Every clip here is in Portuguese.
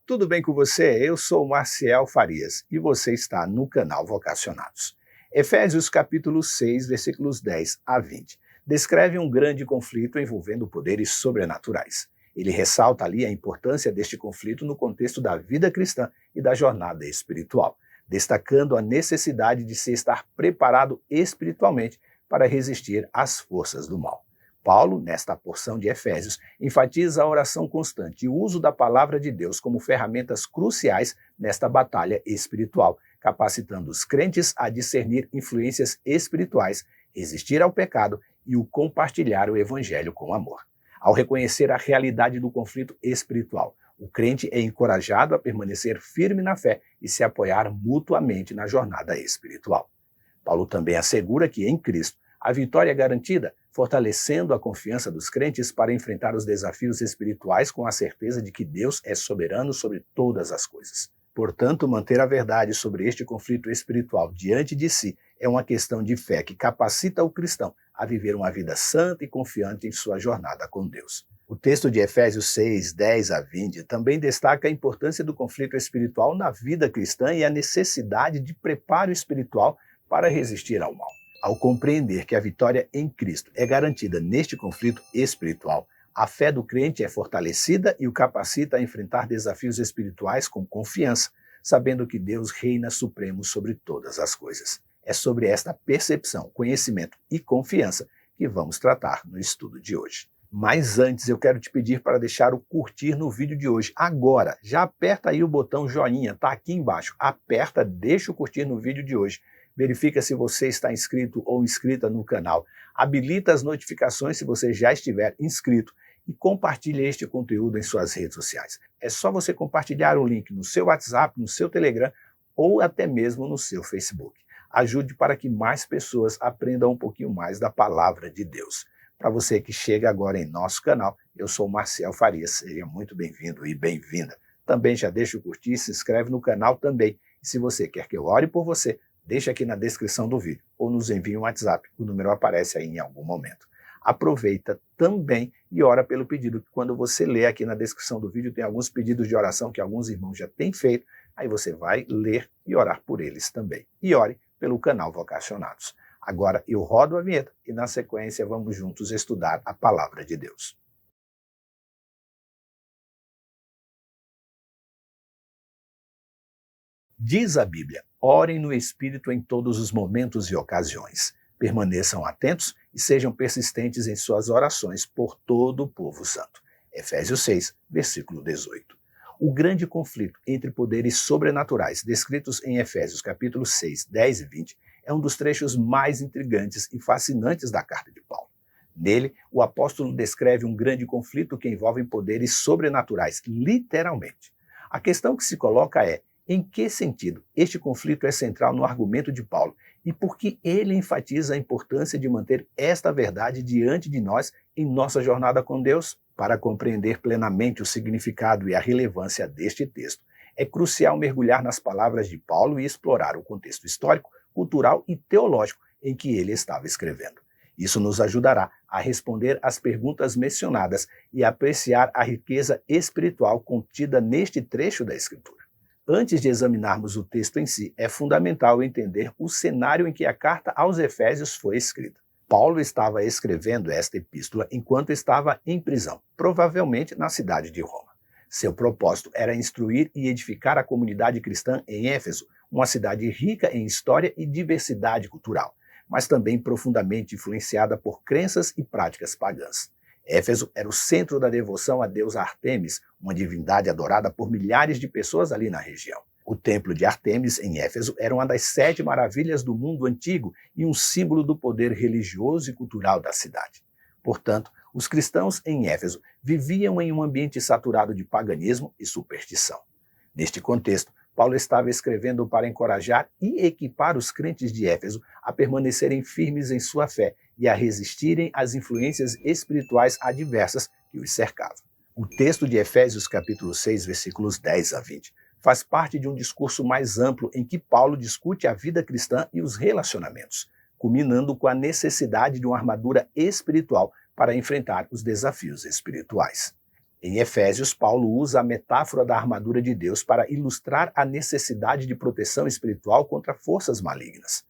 tudo bem com você? Eu sou Marcial Farias e você está no canal Vocacionados. Efésios capítulo 6, versículos 10 a 20, descreve um grande conflito envolvendo poderes sobrenaturais. Ele ressalta ali a importância deste conflito no contexto da vida cristã e da jornada espiritual, destacando a necessidade de se estar preparado espiritualmente para resistir às forças do mal. Paulo, nesta porção de Efésios, enfatiza a oração constante e o uso da palavra de Deus como ferramentas cruciais nesta batalha espiritual, capacitando os crentes a discernir influências espirituais, resistir ao pecado e o compartilhar o evangelho com amor. Ao reconhecer a realidade do conflito espiritual, o crente é encorajado a permanecer firme na fé e se apoiar mutuamente na jornada espiritual. Paulo também assegura que em Cristo a vitória é garantida, fortalecendo a confiança dos crentes para enfrentar os desafios espirituais com a certeza de que Deus é soberano sobre todas as coisas. Portanto, manter a verdade sobre este conflito espiritual diante de si é uma questão de fé que capacita o cristão a viver uma vida santa e confiante em sua jornada com Deus. O texto de Efésios 6, 10 a 20 também destaca a importância do conflito espiritual na vida cristã e a necessidade de preparo espiritual para resistir ao mal. Ao compreender que a vitória em Cristo é garantida neste conflito espiritual, a fé do crente é fortalecida e o capacita a enfrentar desafios espirituais com confiança, sabendo que Deus reina supremo sobre todas as coisas. É sobre esta percepção, conhecimento e confiança que vamos tratar no estudo de hoje. Mas antes eu quero te pedir para deixar o curtir no vídeo de hoje. Agora, já aperta aí o botão joinha, está aqui embaixo. Aperta, deixa o curtir no vídeo de hoje. Verifica se você está inscrito ou inscrita no canal. Habilita as notificações se você já estiver inscrito e compartilhe este conteúdo em suas redes sociais. É só você compartilhar o link no seu WhatsApp, no seu Telegram ou até mesmo no seu Facebook. Ajude para que mais pessoas aprendam um pouquinho mais da palavra de Deus. Para você que chega agora em nosso canal, eu sou Marcial Farias, seja muito bem-vindo e bem-vinda. Também já deixa o curtir, se inscreve no canal também. E se você quer que eu ore por você, deixa aqui na descrição do vídeo ou nos envie um WhatsApp, o número aparece aí em algum momento. Aproveita também e ora pelo pedido, que quando você lê aqui na descrição do vídeo tem alguns pedidos de oração que alguns irmãos já têm feito, aí você vai ler e orar por eles também. E ore pelo canal Vocacionados. Agora eu rodo a vinheta e na sequência vamos juntos estudar a palavra de Deus. Diz a Bíblia: orem no Espírito em todos os momentos e ocasiões. Permaneçam atentos e sejam persistentes em suas orações por todo o povo santo. Efésios 6, versículo 18. O grande conflito entre poderes sobrenaturais descritos em Efésios capítulo 6, 10 e 20 é um dos trechos mais intrigantes e fascinantes da carta de Paulo. Nele, o apóstolo descreve um grande conflito que envolve poderes sobrenaturais, literalmente. A questão que se coloca é: em que sentido este conflito é central no argumento de Paulo e por que ele enfatiza a importância de manter esta verdade diante de nós em nossa jornada com Deus? Para compreender plenamente o significado e a relevância deste texto, é crucial mergulhar nas palavras de Paulo e explorar o contexto histórico, cultural e teológico em que ele estava escrevendo. Isso nos ajudará a responder às perguntas mencionadas e apreciar a riqueza espiritual contida neste trecho da Escritura. Antes de examinarmos o texto em si, é fundamental entender o cenário em que a carta aos Efésios foi escrita. Paulo estava escrevendo esta epístola enquanto estava em prisão, provavelmente na cidade de Roma. Seu propósito era instruir e edificar a comunidade cristã em Éfeso, uma cidade rica em história e diversidade cultural, mas também profundamente influenciada por crenças e práticas pagãs. Éfeso era o centro da devoção à deusa Ártemis, uma divindade adorada por milhares de pessoas ali na região. O templo de Ártemis em Éfeso era uma das 7 maravilhas do mundo antigo e um símbolo do poder religioso e cultural da cidade. Portanto, os cristãos em Éfeso viviam em um ambiente saturado de paganismo e superstição. Neste contexto, Paulo estava escrevendo para encorajar e equipar os crentes de Éfeso a permanecerem firmes em sua fé e a resistirem às influências espirituais adversas que os cercavam. O texto de Efésios capítulo 6, versículos 10 a 20, faz parte de um discurso mais amplo em que Paulo discute a vida cristã e os relacionamentos, culminando com a necessidade de uma armadura espiritual para enfrentar os desafios espirituais. Em Efésios, Paulo usa a metáfora da armadura de Deus para ilustrar a necessidade de proteção espiritual contra forças malignas.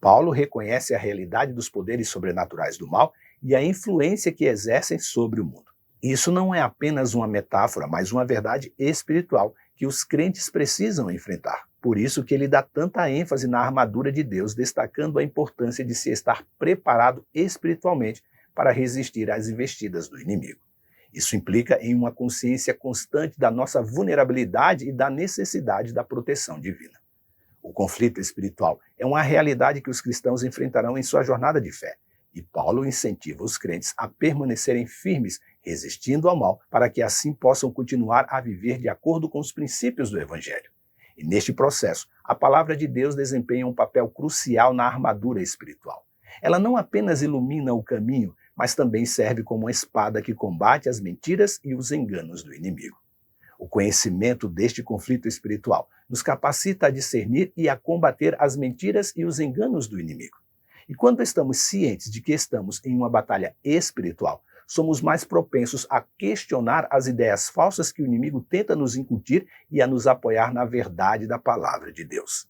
Paulo reconhece a realidade dos poderes sobrenaturais do mal e a influência que exercem sobre o mundo. Isso não é apenas uma metáfora, mas uma verdade espiritual que os crentes precisam enfrentar. Por isso que ele dá tanta ênfase na armadura de Deus, destacando a importância de se estar preparado espiritualmente para resistir às investidas do inimigo. Isso implica em uma consciência constante da nossa vulnerabilidade e da necessidade da proteção divina. O conflito espiritual é uma realidade que os cristãos enfrentarão em sua jornada de fé. E Paulo incentiva os crentes a permanecerem firmes, resistindo ao mal, para que assim possam continuar a viver de acordo com os princípios do Evangelho. E neste processo, a palavra de Deus desempenha um papel crucial na armadura espiritual. Ela não apenas ilumina o caminho, mas também serve como uma espada que combate as mentiras e os enganos do inimigo. O conhecimento deste conflito espiritual nos capacita a discernir e a combater as mentiras e os enganos do inimigo. E quando estamos cientes de que estamos em uma batalha espiritual, somos mais propensos a questionar as ideias falsas que o inimigo tenta nos incutir e a nos apoiar na verdade da palavra de Deus.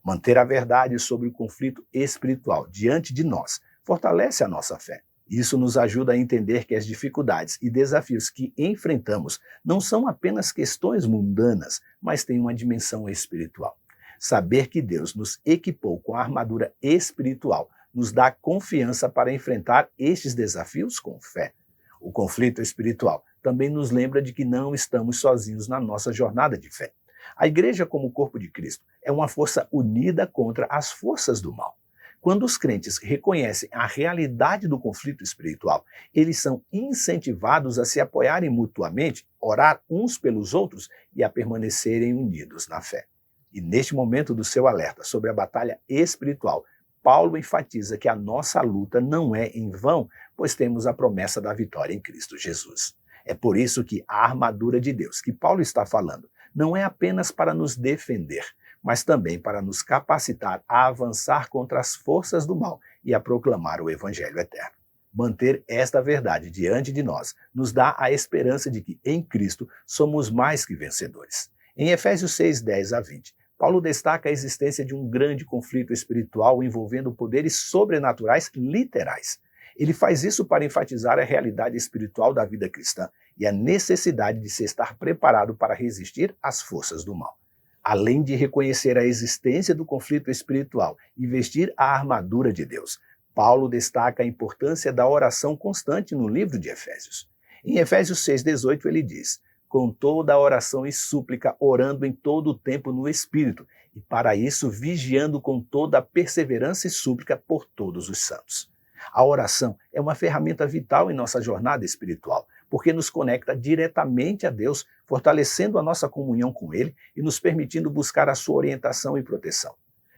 Manter a verdade sobre o conflito espiritual diante de nós fortalece a nossa fé. Isso nos ajuda a entender que as dificuldades e desafios que enfrentamos não são apenas questões mundanas, mas têm uma dimensão espiritual. Saber que Deus nos equipou com a armadura espiritual nos dá confiança para enfrentar estes desafios com fé. O conflito espiritual também nos lembra de que não estamos sozinhos na nossa jornada de fé. A igreja, como corpo de Cristo, é uma força unida contra as forças do mal. Quando os crentes reconhecem a realidade do conflito espiritual, eles são incentivados a se apoiarem mutuamente, orar uns pelos outros e a permanecerem unidos na fé. E neste momento do seu alerta sobre a batalha espiritual, Paulo enfatiza que a nossa luta não é em vão, pois temos a promessa da vitória em Cristo Jesus. É por isso que a armadura de Deus, que Paulo está falando, não é apenas para nos defender, mas também para nos capacitar a avançar contra as forças do mal e a proclamar o Evangelho eterno. Manter esta verdade diante de nós nos dá a esperança de que em Cristo somos mais que vencedores. Em Efésios 6, 10 a 20, Paulo destaca a existência de um grande conflito espiritual envolvendo poderes sobrenaturais literais. Ele faz isso para enfatizar a realidade espiritual da vida cristã e a necessidade de se estar preparado para resistir às forças do mal. Além de reconhecer a existência do conflito espiritual e vestir a armadura de Deus, Paulo destaca a importância da oração constante no livro de Efésios. Em Efésios 6,18 ele diz: com toda a oração e súplica, orando em todo o tempo no Espírito, e para isso vigiando com toda a perseverança e súplica por todos os santos. A oração é uma ferramenta vital em nossa jornada espiritual, porque nos conecta diretamente a Deus, fortalecendo a nossa comunhão com Ele e nos permitindo buscar a sua orientação e proteção.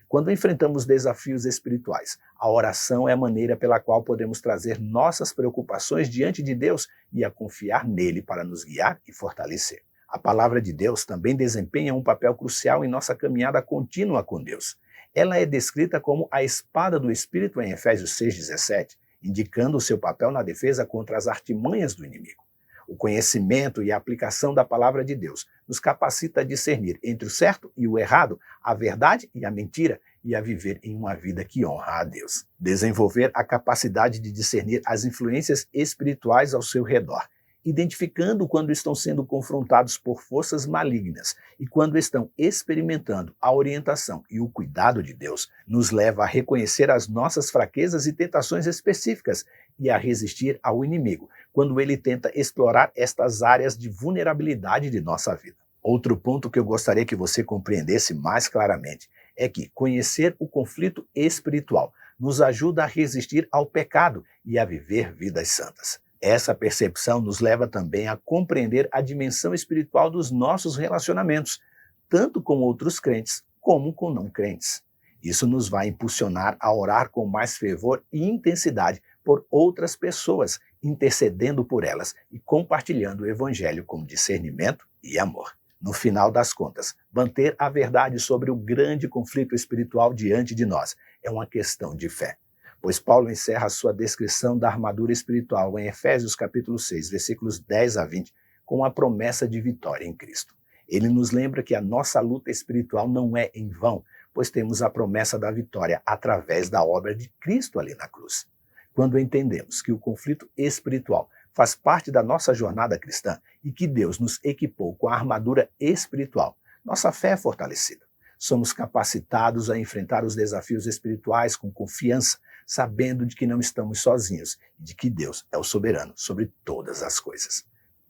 Quando enfrentamos desafios espirituais, a oração é a maneira pela qual podemos trazer nossas preocupações diante de Deus e a confiar nele para nos guiar e fortalecer. A palavra de Deus também desempenha um papel crucial em nossa caminhada contínua com Deus. Ela é descrita como a espada do Espírito em Efésios 6,17, indicando o seu papel na defesa contra as artimanhas do inimigo. O conhecimento e a aplicação da palavra de Deus nos capacita a discernir entre o certo e o errado, a verdade e a mentira, e a viver em uma vida que honra a Deus. Desenvolver a capacidade de discernir as influências espirituais ao seu redor, identificando quando estão sendo confrontados por forças malignas e quando estão experimentando a orientação e o cuidado de Deus, nos leva a reconhecer as nossas fraquezas e tentações específicas e a resistir ao inimigo, quando ele tenta explorar estas áreas de vulnerabilidade de nossa vida. Outro ponto que eu gostaria que você compreendesse mais claramente é que conhecer o conflito espiritual nos ajuda a resistir ao pecado e a viver vidas santas. Essa percepção nos leva também a compreender a dimensão espiritual dos nossos relacionamentos, tanto com outros crentes como com não crentes. Isso nos vai impulsionar a orar com mais fervor e intensidade por outras pessoas, intercedendo por elas e compartilhando o Evangelho com discernimento e amor. No final das contas, manter a verdade sobre o grande conflito espiritual diante de nós é uma questão de fé. Pois Paulo encerra sua descrição da armadura espiritual em Efésios capítulo 6, versículos 10 a 20, com a promessa de vitória em Cristo. Ele nos lembra que a nossa luta espiritual não é em vão, pois temos a promessa da vitória através da obra de Cristo ali na cruz. Quando entendemos que o conflito espiritual faz parte da nossa jornada cristã e que Deus nos equipou com a armadura espiritual, nossa fé é fortalecida. Somos capacitados a enfrentar os desafios espirituais com confiança, sabendo de que não estamos sozinhos e de que Deus é o soberano sobre todas as coisas.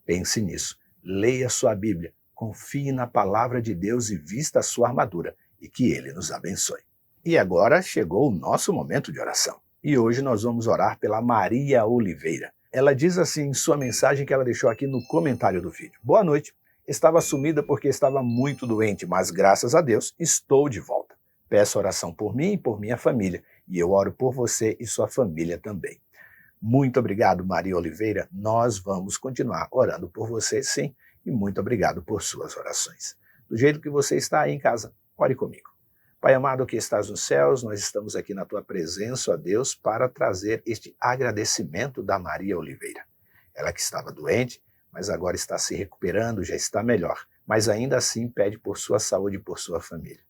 Pense nisso, leia sua Bíblia, confie na palavra de Deus e vista a sua armadura e que Ele nos abençoe. E agora chegou o nosso momento de oração. E hoje nós vamos orar pela Maria Oliveira. Ela diz assim em sua mensagem que ela deixou aqui no comentário do vídeo. Boa noite. Estava sumida porque estava muito doente, mas graças a Deus estou de volta. Peço oração por mim e por minha família, e eu oro por você e sua família também. Muito obrigado, Maria Oliveira. Nós vamos continuar orando por você, sim, e muito obrigado por suas orações. Do jeito que você está aí em casa, ore comigo. Pai amado que estás nos céus, nós estamos aqui na tua presença, ó Deus, para trazer este agradecimento da Maria Oliveira. Ela que estava doente, mas agora está se recuperando, já está melhor, mas ainda assim pede por sua saúde e por sua família.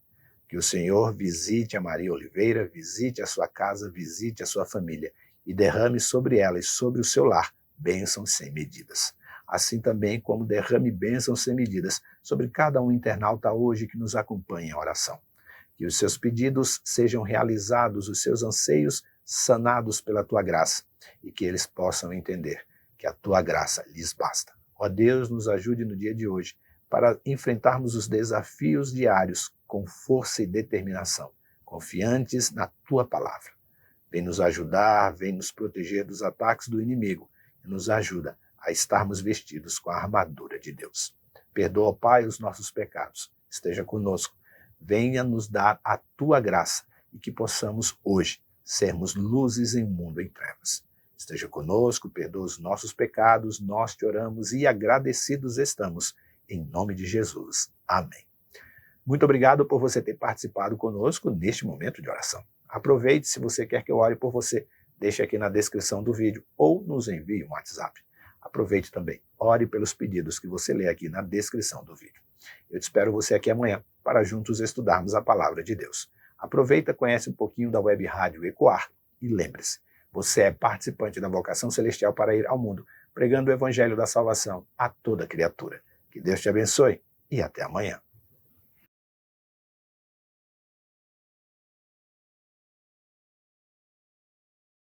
Que o Senhor visite a Maria Oliveira, visite a sua casa, visite a sua família e derrame sobre ela e sobre o seu lar bênçãos sem medidas. Assim também como derrame bênçãos sem medidas sobre cada um internauta hoje que nos acompanha em oração. Que os seus pedidos sejam realizados, os seus anseios sanados pela tua graça e que eles possam entender que a tua graça lhes basta. Ó Deus, nos ajude no dia de hoje para enfrentarmos os desafios diários com força e determinação, confiantes na tua palavra. Vem nos ajudar, vem nos proteger dos ataques do inimigo e nos ajuda a estarmos vestidos com a armadura de Deus. Perdoa, Pai, os nossos pecados. Esteja conosco. Venha nos dar a tua graça e que possamos hoje sermos luzes em um mundo em trevas. Esteja conosco, perdoa os nossos pecados, nós te oramos e agradecidos estamos, em nome de Jesus. Amém. Muito obrigado por você ter participado conosco neste momento de oração. Aproveite, se você quer que eu ore por você, deixe aqui na descrição do vídeo ou nos envie um WhatsApp. Aproveite também, ore pelos pedidos que você lê aqui na descrição do vídeo. Eu te espero você aqui amanhã para juntos estudarmos a palavra de Deus. Aproveita, conhece um pouquinho da Web Rádio Ecoar e lembre-se, você é participante da vocação celestial para ir ao mundo, pregando o evangelho da salvação a toda criatura. Que Deus te abençoe e até amanhã.